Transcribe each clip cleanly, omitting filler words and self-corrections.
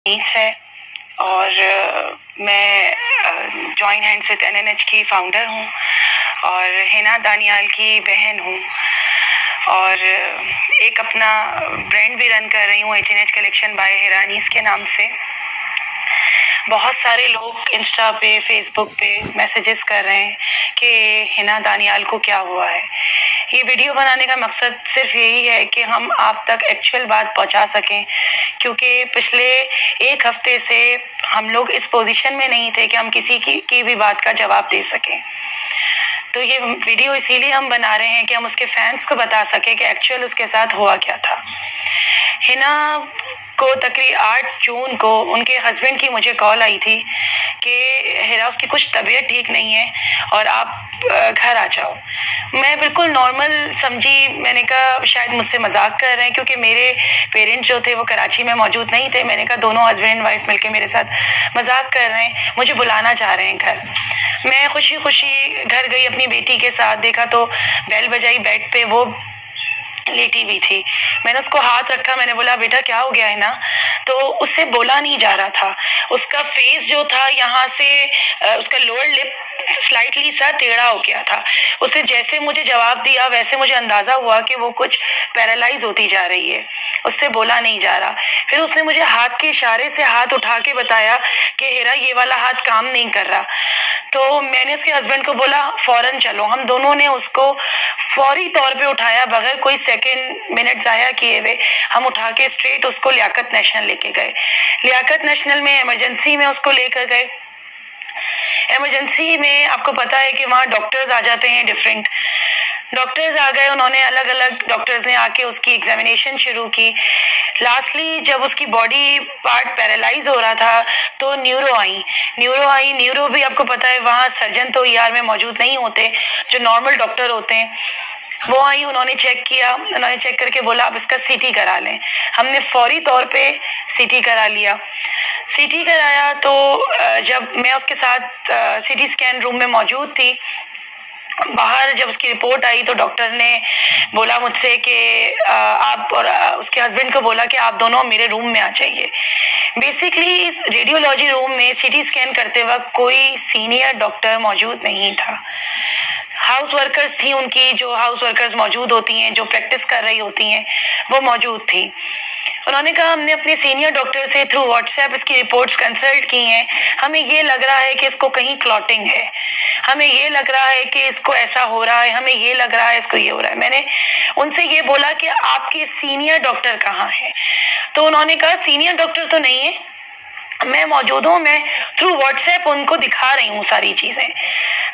नीस है और मैं जॉइन हैंड्स विद एनएनएच की फाउंडर हूँ और हिना दानियाल की बहन हूँ और एक अपना ब्रांड भी रन कर रही हूँ एच कलेक्शन बाय हिरानीस के नाम से। बहुत सारे लोग इंस्टा पे फेसबुक पे मैसेजेस कर रहे हैं कि हिना दानियाल को क्या हुआ है। ये वीडियो बनाने का मकसद सिर्फ यही है कि हम आप तक एक्चुअल बात पहुंचा सकें, क्योंकि पिछले एक हफ्ते से हम लोग इस पोजीशन में नहीं थे कि हम किसी की भी बात का जवाब दे सकें। तो ये वीडियो इसीलिए हम बना रहे हैं कि हम उसके फैंस को बता सकें कि एक्चुअल उसके साथ हुआ क्या था। हिना को तकरीबन 8 जून को उनके हस्बैंड की मुझे कॉल आई थी कि हिरा उसकी कुछ तबीयत ठीक नहीं है और आप घर आ जाओ। मैं बिल्कुल नॉर्मल समझी, मैंने कहा शायद मुझसे मजाक कर रहे हैं, क्योंकि मेरे पेरेंट्स जो थे वो कराची में मौजूद नहीं थे। मैंने कहा दोनों हस्बैंड एंड वाइफ मिलके मेरे साथ मजाक कर रहे हैं, मुझे बुलाना चाह रहे हैं घर। मैं खुशी खुशी घर गई अपनी बेटी के साथ, देखा तो बेल बजाई, बेड पे वो लेटी हुई थी। मैंने उसको हाथ रखा, मैंने बोला बेटा क्या हो गया है ना, तो उससे बोला नहीं जा रहा था। उसका फेस जो था यहाँ से उसका लोअर लिप स्लाइटली सा टेढ़ा हो गया था। उसने जैसे मुझे जवाब दिया वैसे मुझे अंदाजा हुआ कि वो कुछ पैरालाइज होती जा रही है, उससे बोला नहीं जा रहा। फिर उसने मुझे हाथ के इशारे से हाथ उठा के बताया कि हिरा ये वाला हाथ काम नहीं कर रहा। तो मैंने उसके हस्बैंड को बोला फौरन चलो। हम दोनों ने उसको फौरी तौर पे उठाया, बगैर कोई सेकंड मिनट जाया किए हुए हम उठा के स्ट्रेट उसको लियाकत नेशनल लेके गए। लियाकत नेशनल में इमरजेंसी में उसको लेकर गए। इमरजेंसी में आपको पता है कि वहाँ डॉक्टर्स आ जाते हैं, डिफरेंट डॉक्टर्स आ गए। उन्होंने अलग अलग डॉक्टर्स ने आके उसकी एग्जामिनेशन शुरू की। लास्टली जब उसकी बॉडी पार्ट पैरालाइज हो रहा था तो न्यूरो भी आपको पता है वहाँ सर्जन तो ईआर में मौजूद नहीं होते, जो नॉर्मल डॉक्टर होते हैं वो आई। उन्होंने चेक किया, उन्होंने चेक करके बोला आप इसका सीटी करा लें। हमने फौरी तौर पे सीटी करा लिया। सीटी कराया तो जब मैं उसके साथ सीटी स्कैन रूम में मौजूद थी, बाहर जब उसकी रिपोर्ट आई तो डॉक्टर ने बोला मुझसे कि आप और उसके हस्बैंड को बोला कि आप दोनों मेरे रूम में आ जाइए। बेसिकली रेडियोलॉजी रूम में सीटी स्कैन करते वक्त कोई सीनियर डॉक्टर मौजूद नहीं था। हाउस वर्कर्स थी उनकी, जो हाउस वर्कर्स मौजूद होती हैं, जो प्रैक्टिस कर रही होती हैं, वो मौजूद थी। उन्होंने कहा हमने अपने सीनियर डॉक्टर से थ्रू व्हाट्सएप इसकी रिपोर्ट्स कंसल्ट की हैं, हमें ये लग रहा है कि इसको कहीं क्लॉटिंग है, हमें ये लग रहा है कि इसको ऐसा हो रहा है, हमें ये लग रहा है इसको ये हो रहा है। मैंने उनसे ये बोला कि आपके सीनियर डॉक्टर कहाँ हैं? तो उन्होंने कहा सीनियर डॉक्टर तो नहीं है, मैं मौजूद हूँ, मैं थ्रू व्हाट्सएप उनको दिखा रही हूँ सारी चीज़ें।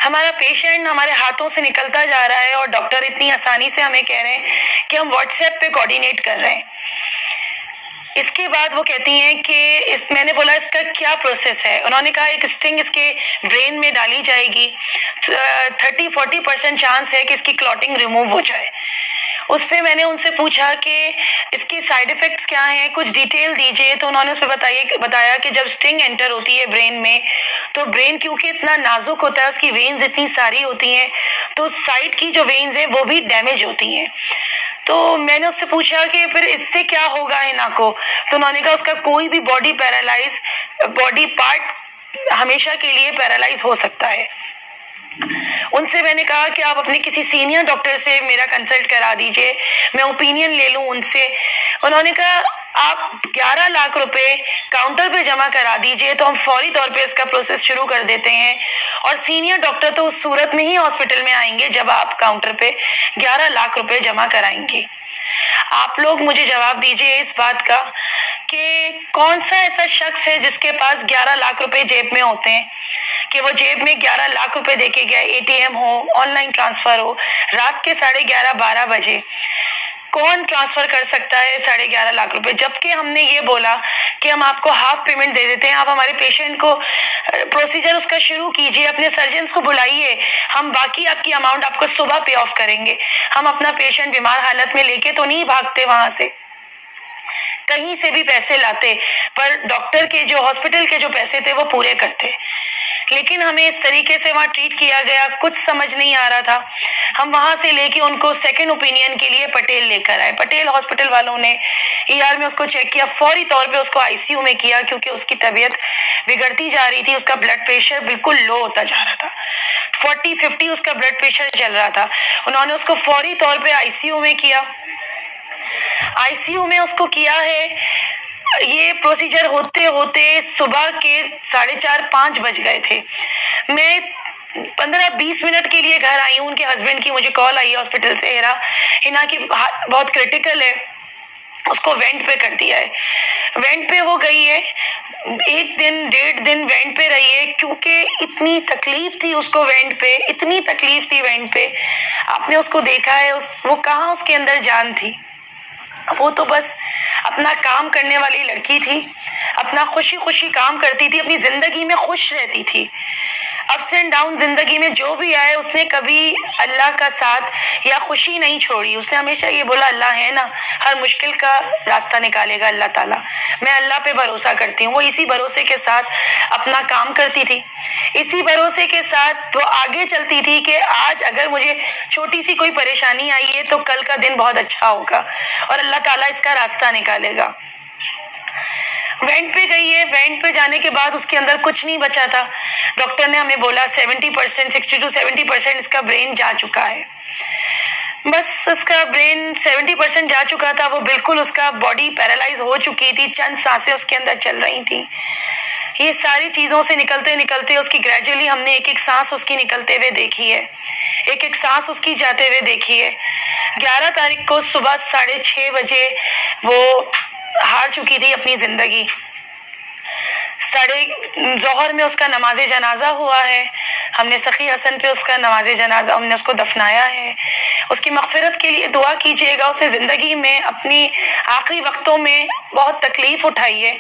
हमारा पेशेंट हमारे हाथों से निकलता जा रहा है और डॉक्टर इतनी आसानी से हमें कह रहे हैं कि हम व्हाट्सएप पे कोऑर्डिनेट कर रहे हैं। इसके बाद वो कहती हैं कि मैंने बोला इसका क्या प्रोसेस है? उन्होंने कहा एक स्टिंग इसके ब्रेन में डाली जाएगी, 30-40% चांस है कि इसकी क्लॉटिंग रिमूव हो जाए। उस पर मैंने उनसे पूछा कि इसके साइड इफ़ेक्ट्स क्या हैं, कुछ डिटेल दीजिए। तो उन्होंने उस पर बताया कि जब स्टिंग एंटर होती है ब्रेन में तो ब्रेन क्योंकि इतना नाजुक होता है, उसकी वेन्स इतनी सारी होती हैं, तो साइड की जो वेन्स हैं वो भी डैमेज होती हैं। तो मैंने उससे पूछा कि फिर इससे क्या होगा हिना को? तो उन्होंने कहा उसका कोई भी बॉडी पार्ट हमेशा के लिए पैरालाइज हो सकता है। उनसे मैंने कहा कि आप अपने किसी सीनियर डॉक्टर से मेरा कंसल्ट करा दीजिए, मैं ओपिनियन ले लूं उनसे। उन्होंने कहा आप 11 लाख रुपए काउंटर पे जमा करा दीजिए तो हम फौरी तौर पे इसका प्रोसेस शुरू कर देते हैं, और सीनियर डॉक्टर तो उस सूरत में ही हॉस्पिटल में आएंगे जब आप काउंटर पे 11 लाख रुपए जमा कराएंगे। आप लोग मुझे जवाब दीजिए इस बात का कि कौन सा ऐसा शख्स है जिसके पास 11 लाख रुपए जेब में होते हैं कि वो जेब में 11 लाख रुपए देके गया, एटीएम हो, ऑनलाइन ट्रांसफर हो, रात के 11:30-12 बजे कौन ट्रांसफर कर सकता है 11.5 लाख रुपए? जबकि हमने ये बोला कि हम आपको हाफ पेमेंट दे देते हैं, आप हमारे पेशेंट को प्रोसीजर उसका शुरू कीजिए, अपने सर्जन्स को बुलाइए, हम बाकी आपकी अमाउंट आपको सुबह पे ऑफ करेंगे। हम अपना पेशेंट बीमार हालत में लेके तो नहीं भागते, वहां से कहीं से भी पैसे लाते, पर डॉक्टर के जो हॉस्पिटल के जो पैसे थे वो पूरे करते। लेकिन हमें इस तरीके से वहाँ ट्रीट किया गया, कुछ समझ नहीं आ रहा था। हम वहाँ से लेके उनको सेकंड ओपिनियन के लिए पटेल लेकर आए। पटेल हॉस्पिटल वालों ने ER में उसको चेक किया, फौरी तौर पे उसको ICU में किया, क्योंकि उसकी तबीयत बिगड़ती जा रही थी। उसका ब्लड प्रेशर बिल्कुल लो होता जा रहा था, 40-50 उसका ब्लड प्रेशर चल रहा था। उन्होंने उसको फौरी तौर पे ICU में किया। ICU में उसको किया है। ये प्रोसीजर होते होते सुबह के 4:30-5 बज गए थे। मैं 15-20 मिनट के लिए घर आई हूँ। उनके हस्बैंड की मुझे कॉल आई हॉस्पिटल से, हिना की बहुत क्रिटिकल है, उसको वेंट पे कर दिया है। वेंट पे वो गई है, 1 दिन 1.5 दिन वेंट पे रही है, क्योंकि इतनी तकलीफ थी उसको वेंट पे, इतनी तकलीफ थी वेंट पे। आपने उसको देखा है, वो कहाँ उसके अंदर जान थी। वो तो बस अपना काम करने वाली लड़की थी, अपना खुशी खुशी काम करती थी, अपनी जिंदगी में खुश रहती थी। अप्स एंड डाउन जिंदगी में जो भी आए, उसने कभी अल्लाह का साथ या खुशी नहीं छोड़ी। उसने हमेशा ये बोला, अल्लाह है ना, हर मुश्किल का रास्ता निकालेगा अल्लाह ताला। मैं अल्लाह पे भरोसा करती हूँ। वो इसी भरोसे के साथ अपना काम करती थी, इसी भरोसे के साथ वो आगे चलती थी कि आज अगर मुझे छोटी सी कोई परेशानी आई है तो कल का दिन बहुत अच्छा होगा और अल्लाह ताला इसका रास्ता निकालेगा। वेंट पे गई है। वेंट पे जाने के बाद उसके अंदर कुछ नहीं बचा था। डॉक्टर ने हमें बोला 70%, 60 to 70% इसका ब्रेन जा चुका है। बस उसका ब्रेन 70% जा चुका था। वो बिल्कुल, उसका बॉडी पैरालाइज हो चुकी थी, चंद सांसें उसके अंदर चल रही थी। ये सारी चीज़ों से निकलते निकलते उसकी ग्रेजुअली हमने एक एक सांस उसकी निकलते हुए देखी है, एक एक सांस उसकी जाते हुए देखी है। 11 तारीख को सुबह 6:30 बजे वो हार चुकी थी अपनी जिंदगी। जोहर में उसका नमाज जनाजा हुआ है। हमने सखी हसन पे उसका नमाज जनाजा, हमने उसको दफनाया है। उसकी मगफिरत के लिए दुआ कीजिएगा। उसने जिंदगी में अपनी आखिरी वक्तों में बहुत तकलीफ उठाई है।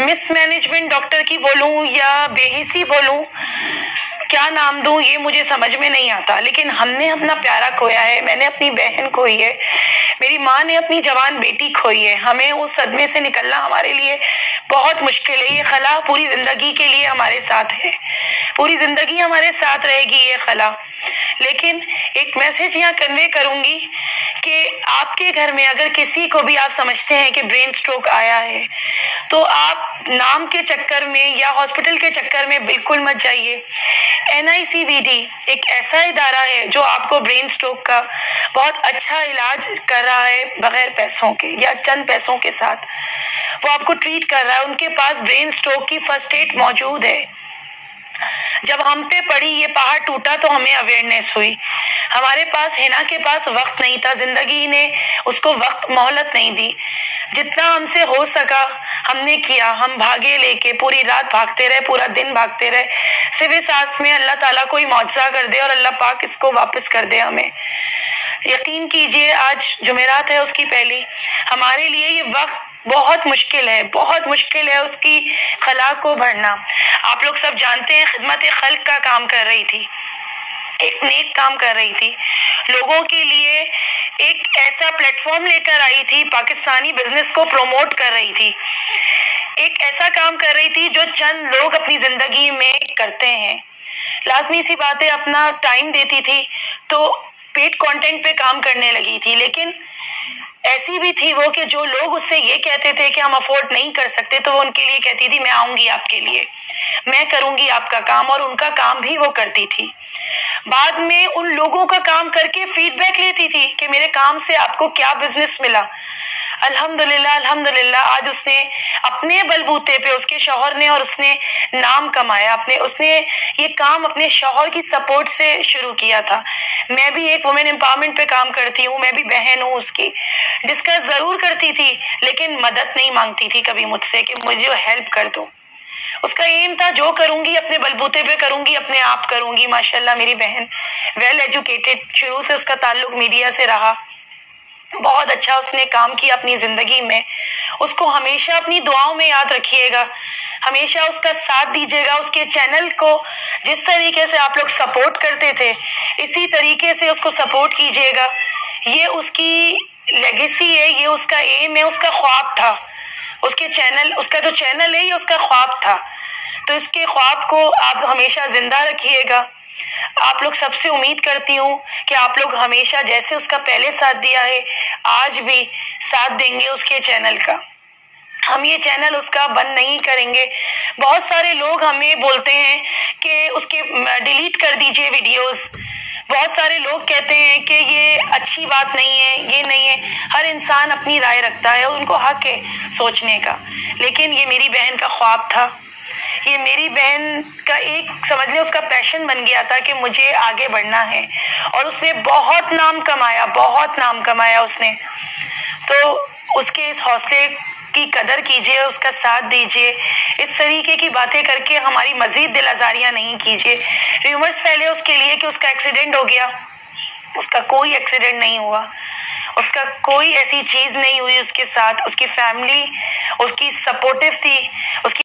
मिसमैनेजमेंट डॉक्टर की बोलूं या बेहिसी बोलूं, क्या नाम दूं, ये मुझे समझ में नहीं आता। लेकिन हमने अपना प्यारा खोया है, मैंने अपनी बहन खोई है, मेरी माँ ने अपनी जवान बेटी खोई है। हमें उस सदमे से निकलना हमारे लिए बहुत मुश्किल है। ये खला पूरी जिंदगी के लिए हमारे साथ है, पूरी जिंदगी हमारे साथ रहेगी ये खला। लेकिन एक मैसेज यहाँ कन्वे करूंगी कि आपके घर में अगर किसी को भी आप समझते हैं कि ब्रेन स्ट्रोक आया है, तो आप नाम के चक्कर में या हॉस्पिटल के चक्कर में बिल्कुल मत जाइए। NICVD एक ऐसा इदारा है जो आपको ब्रेन स्ट्रोक का बहुत अच्छा इलाज कर रहा है, बगैर पैसों के या चंद पैसों के साथ वो आपको ट्रीट कर रहा है। उनके पास ब्रेन स्ट्रोक की फर्स्ट एड मौजूद है। जब हम पे पड़ी ये पहाड़ टूटा तो हमें अवेयरनेस हुई। हमारे पास, हिना के पास वक्त नहीं था, जिंदगी ने उसको वक्त मोहलत नहीं दी। जितना हमसे हो सका हमने किया। हम भागे लेके, पूरी रात भागते रहे, पूरा दिन भागते रहे, सिर्फ इस आस में अल्लाह ताला कोई मौजज़ा कर दे और अल्लाह पाक इसको वापस कर दे हमें। यकीन कीजिए, आज जुमेरात है उसकी पहली। हमारे लिए ये वक्त बहुत मुश्किल है, बहुत मुश्किल है उसकी खला को भरना। आप लोग सब जानते हैं, खिदमत खल्क का काम कर रही थी, एक नेक काम कर रही थी, लोगों के लिए एक ऐसा प्लेटफॉर्म लेकर आई थी, पाकिस्तानी बिजनेस को प्रमोट कर रही थी, एक ऐसा काम कर रही थी जो चंद लोग अपनी जिंदगी में करते हैं। लाजमी सी बात है, अपना टाइम देती थी तो पेड कंटेंट पे काम करने लगी थी। लेकिन ऐसी भी थी वो कि जो लोग उससे ये कहते थे कि हम अफोर्ड नहीं कर सकते, तो वो उनके लिए कहती थी मैं आऊंगी आपके लिए, मैं करूंगी आपका काम, और उनका काम भी वो करती थी। बाद में उन लोगों का काम करके फीडबैक लेती थी कि मेरे काम से आपको क्या बिजनेस मिला। अल्हम्दुलिल्लाह, अल्हम्दुलिल्लाह, आज उसने अपने बलबूते पे, उसके शौहर ने और उसने नाम कमाया। उसने ये काम अपने शौहर की सपोर्ट से शुरू किया था। मैं भी एक वुमेन एम्पावरमेंट पे काम करती हूँ, मैं भी बहन हूँ उसकी। डिस्कस जरूर करती थी लेकिन मदद नहीं मांगती थी कभी मुझसे कि मुझे हेल्प कर दो। उसका एम था जो करूंगी अपने बलबूते पे करूंगी, अपने आप करूंगी। माशाल्लाह मेरी बहन वेल एजुकेटेड, शुरू से उसका ताल्लुक मीडिया से रहा, बहुत अच्छा उसने काम किया अपनी जिंदगी में। उसको हमेशा अपनी दुआओं में याद रखिएगा, हमेशा उसका साथ दीजिएगा। उसके चैनल को जिस तरीके से आप लोग सपोर्ट करते थे, इसी तरीके से उसको सपोर्ट कीजिएगा। ये उसकी लेगेसी है, ये उसका एम है, उसका ख्वाब था। उसके चैनल, उसका जो चैनल है, ये उसका ख्वाब था तो इसके ख्वाब को आप हमेशा जिंदा रखिएगा। आप लोग सबसे उम्मीद करती हूँ कि आप लोग हमेशा जैसे उसका पहले साथ दिया है आज भी साथ देंगे उसके चैनल का। हम ये चैनल उसका बंद नहीं करेंगे। बहुत सारे लोग हमें बोलते हैं कि उसके डिलीट कर दीजिए वीडियोस। बहुत सारे लोग कहते हैं कि ये अच्छी बात नहीं है, ये नहीं है। हर इंसान अपनी राय रखता है, उनको हक है सोचने का। लेकिन ये मेरी बहन का ख्वाब था, ये मेरी बहन का एक समझ लें उसका पैशन बन गया था कि मुझे आगे बढ़ना है। और उसने बहुत नाम कमाया उसने। तो उसके इस हौसले की कदर कीजिए, उसका साथ दीजिए। इस तरीके की बातें करके हमारी मजीद दिल आजारियां नहीं कीजिए। र्यूमर्स फैले उसके लिए कि उसका एक्सीडेंट हो गया। उसका कोई एक्सीडेंट नहीं हुआ, उसका कोई ऐसी चीज नहीं हुई उसके साथ। उसकी फैमिली उसकी सपोर्टिव थी, उसकी